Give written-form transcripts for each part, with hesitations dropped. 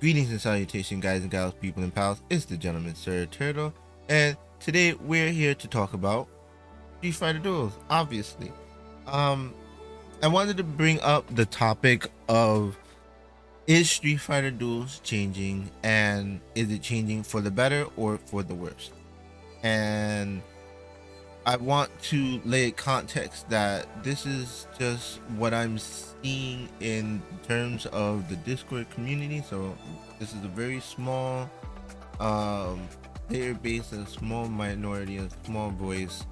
Greetings and salutation, guys and gals, people and pals. It's the gentleman, Sir Turtle, and today we're here to talk about Street Fighter Duels. Obviously, um, I wanted to bring up the topic of is Street Fighter Duels changing, and is it changing for the better or for the worse? And I want to lay context that this is just what I'm seeing in terms of the Discord community. So this is a very small player base, a small minority, a small voice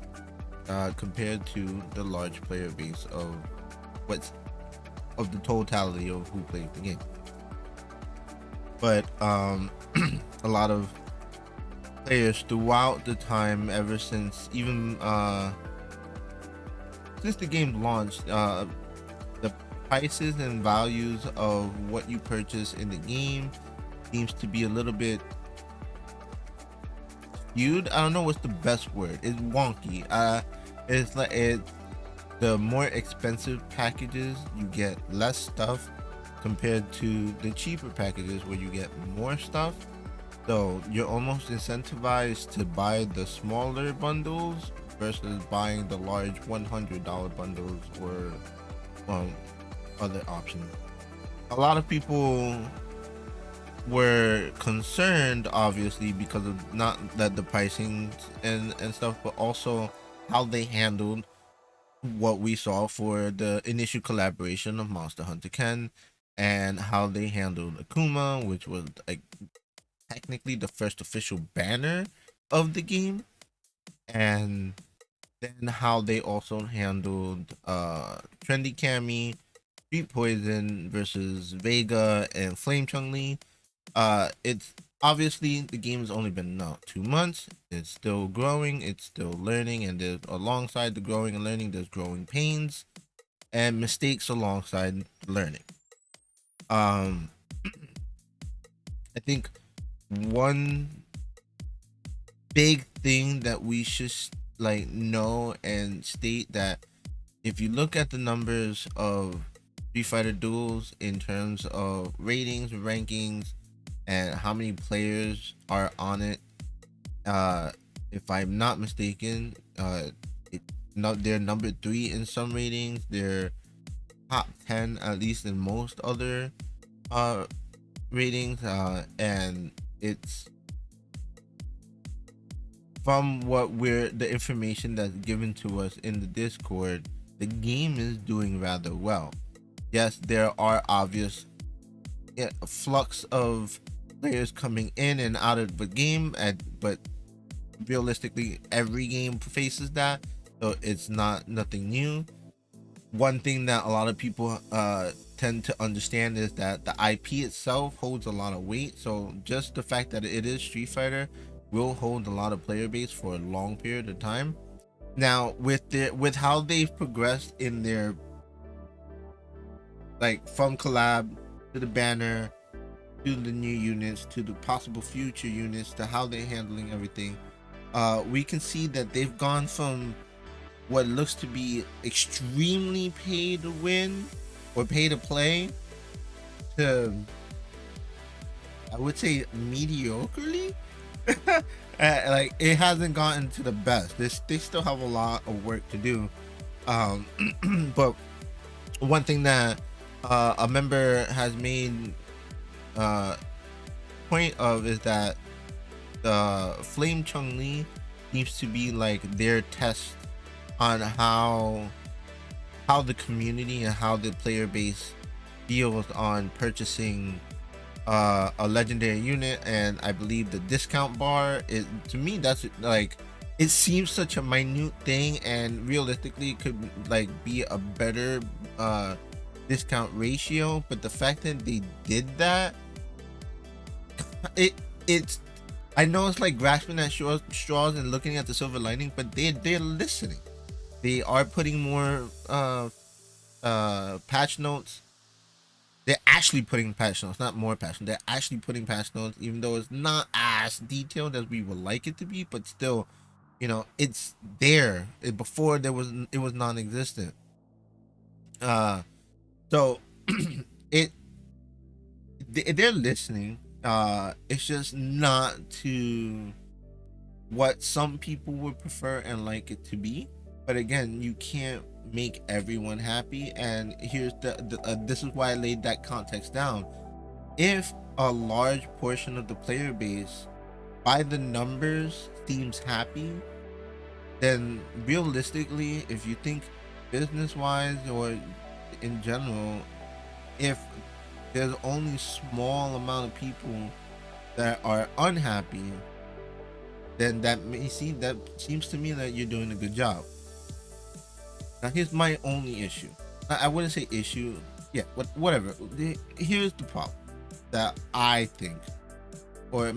compared to the large player base of what's of the totality of who plays the game. But a lot of players throughout the time, ever since even since the game launched, the prices and values of what you purchase in the game seems to be a little bit skewed. I don't know what's the best word. It's wonky. It's like the more expensive packages, you get less stuff compared to the cheaper packages where you get more stuff. So you're almost incentivized to buy the smaller bundles versus buying the large $100 bundles or other options. A lot of people were concerned, obviously, because of not that the pricing and stuff, but also how they handled what we saw for the initial collaboration of Monster Hunter Ken, and how they handled Akuma, which was like technically the first official banner of the game, and then how they also handled Trendy Cammy, Street Poison versus Vega and Flame Chun-Li. It's obviously the game has only been out 2 months. It's still growing, it's still learning, and there's alongside the growing and learning, there's growing pains and mistakes alongside learning. I think one big thing that we should like know and state that if you look at the numbers of Street Fighter Duels in terms of ratings, rankings, and how many players are on it, if I'm not mistaken, they're number 3 in some ratings. They're top 10 at least in most other ratings, and it's from the information that's given to us in the Discord. The game is doing rather well. Yes, there are obvious flux of players coming in and out of the game, but realistically every game faces that, so it's nothing new. One thing that a lot of people tend to understand is that the IP itself holds a lot of weight. So just the fact that it is Street Fighter will hold a lot of player base for a long period of time. Now with how they've progressed in their, like, from collab to the banner to the new units to the possible future units to how they're handling everything, we can see that they've gone from what looks to be extremely pay to win or pay to play to, I would say, mediocrely. Like, it hasn't gotten to the best. They still have a lot of work to do. But one thing that a member has made point of is that the Flame Chun-Li seems to be like their test on how the community and how the player base feels on purchasing a legendary unit. And I believe the discount bar is, to me, that's like, it seems such a minute thing, and realistically it could like be a better discount ratio. But the fact that they did that, it's, I know it's like grasping at straws and looking at the silver lining, but they're listening. They are putting more patch notes. They're actually putting patch notes, not more patch notes. They're actually putting patch notes, even though it's not as detailed as we would like it to be, but still, it's there. Before it was non-existent. So it they're listening. It's just not to what some people would prefer and like it to be. But again, you can't make everyone happy. And here's the this is why I laid that context down. If a large portion of the player base, by the numbers, seems happy, then realistically, if you think business wise or in general, if there's only small amount of people that are unhappy, then that seems to me that you're doing a good job. Now here's my only issue. I wouldn't say issue. Yeah, whatever. Here's the problem that I think, or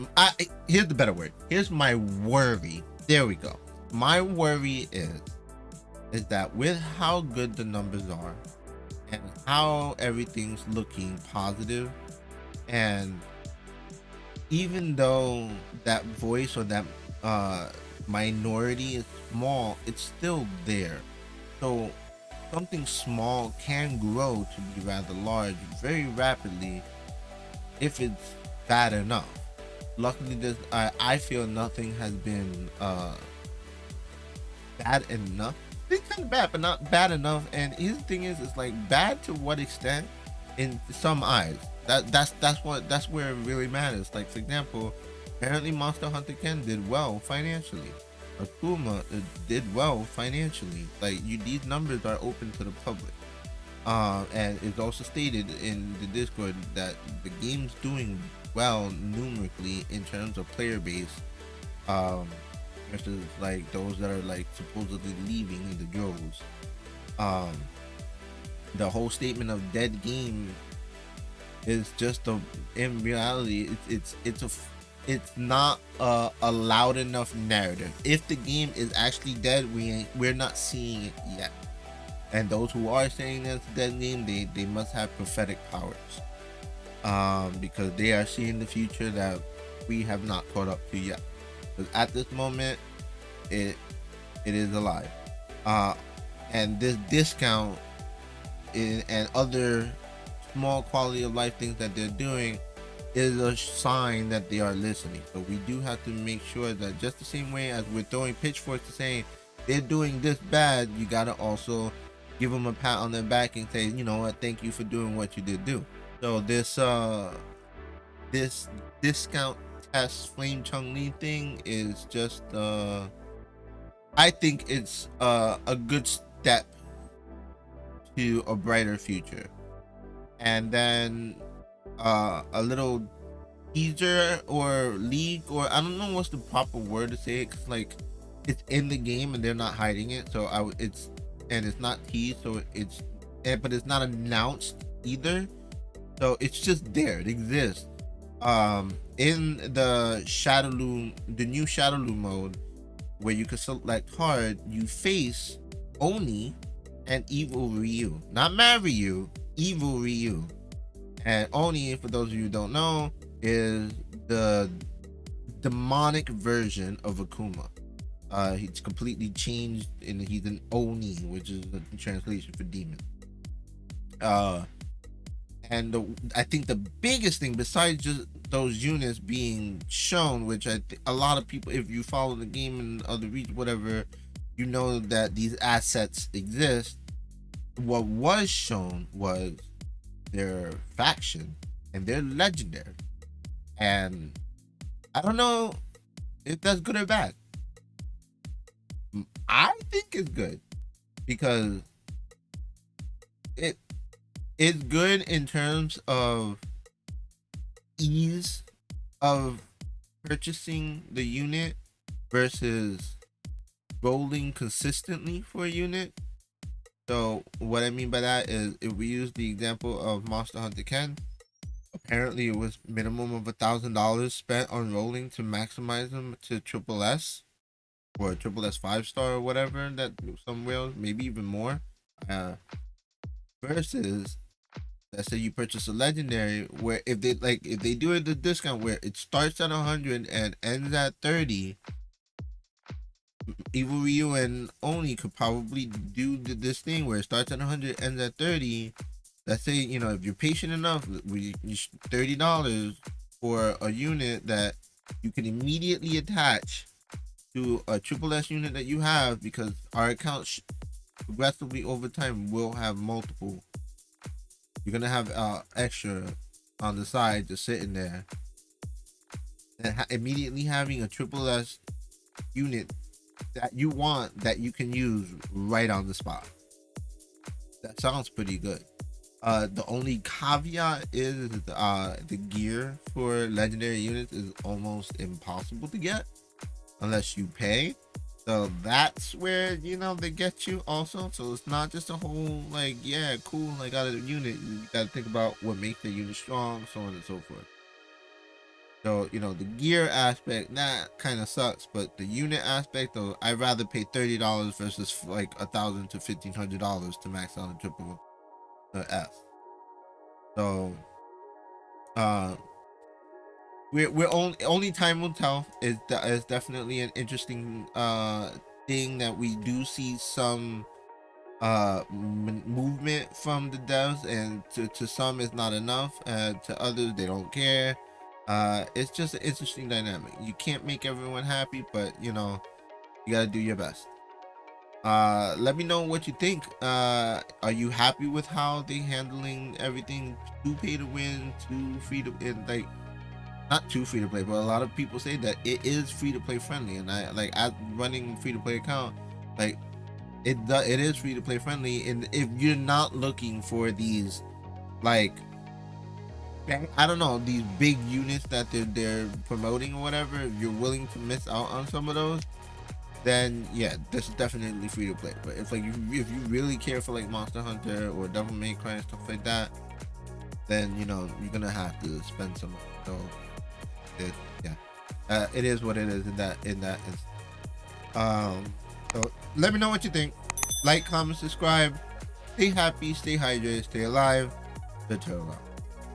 here's the better word. Here's my worry. There we go. My worry is that with how good the numbers are and how everything's looking positive, and even though that voice or that minority is small, it's still there. So something small can grow to be rather large very rapidly if it's bad enough. Luckily, I feel nothing has been bad enough. It's kind of bad, but not bad enough. And his thing is, it's like bad to what extent in some eyes. That's where it really matters. Like for example, apparently Monster Hunter Ken did well financially. Akuma did well financially. Like these numbers are open to the public. And it's also stated in the Discord that the game's doing well numerically in terms of player base. Versus like those that are like supposedly leaving in the droves. The whole statement of dead game is just in reality it's not a loud enough narrative. If the game is actually dead, we're not seeing it yet. And those who are saying that's a dead game, they must have prophetic powers, because they are seeing the future that we have not caught up to yet. Because at this moment, it is alive, and this discount and other small quality of life things that they're doing is a sign that they are listening. So we do have to make sure that just the same way as we're throwing pitchforks to saying they're doing this bad, you gotta also give them a pat on their back and say, you know what, thank you for doing what you did do. So this discount test Flame Chun-Li thing is just I think it's a good step to a brighter future. And then a little teaser or leak, or I don't know what's the proper word to say it, 'cause like it's in the game and they're not hiding it, so it's not teased, so but it's not announced either, so it's just there. It exists. In the new Shadowloo mode, where you can select hard, you face Oni and Evil Ryu, not Mad Ryu, Evil Ryu. And Oni, for those of you who don't know, is the demonic version of Akuma. He's completely changed, and he's an Oni, which is the translation for demon. And I think the biggest thing, besides just those units being shown, which a lot of people, if you follow the game and other regions, whatever, you know that these assets exist. What was shown was their faction, and they're legendary. And I don't know if that's good or bad. I think it's good because it's good in terms of ease of purchasing the unit versus rolling consistently for a unit. So what I mean by that is, if we use the example of Monster Hunter Ken, apparently it was minimum of $1,000 spent on rolling to maximize them to triple S or triple S 5-star or whatever, that some whales, maybe even more. Versus, let's say you purchase a legendary, where if they do it the discount where it starts at 100 and ends at 30, Evil Ryu and Oni could probably do this thing where it starts at 100, ends at 30, let's say, you know, if you're patient enough, $30 for a unit that you can immediately attach to a triple S unit that you have, because our account progressively over time will have multiple. You're gonna have extra on the side just sitting there, and immediately having a triple S unit that you want that you can use right on the spot. That sounds pretty good. The only caveat is the gear for legendary units is almost impossible to get unless you pay. So that's where, you know, they get you also. So it's not just a whole like, yeah, cool, I got a unit. You gotta think about what makes the unit strong, so on and so forth. So, you know, the gear aspect, that kind of sucks, but the unit aspect, though, I'd rather pay $30 versus like $1,000 to $1,500 to max out a triple S. So, we're only time will tell. Is definitely an interesting thing that we do see some movement from the devs, and to some it's not enough, to others they don't care. It's just an interesting dynamic. You can't make everyone happy, but you know, you gotta do your best. Let me know what you think. Are you happy with how they handling everything? Too pay to win, too free to, like, not too free to play, but a lot of people say that it is free to play friendly, and I like, at running free to play account, like, it is free to play friendly. And if you're not looking for these, like, I don't know, these big units that they're promoting or whatever, if you're willing to miss out on some of those, then yeah, this is definitely free to play. But if like, if you really care for like Monster Hunter or Devil May Cry and stuff like that, then you know you're gonna have to spend some. So it is what it is in that instance. So let me know what you think. Like, comment, subscribe. Stay happy, stay hydrated, stay alive. The turtle out.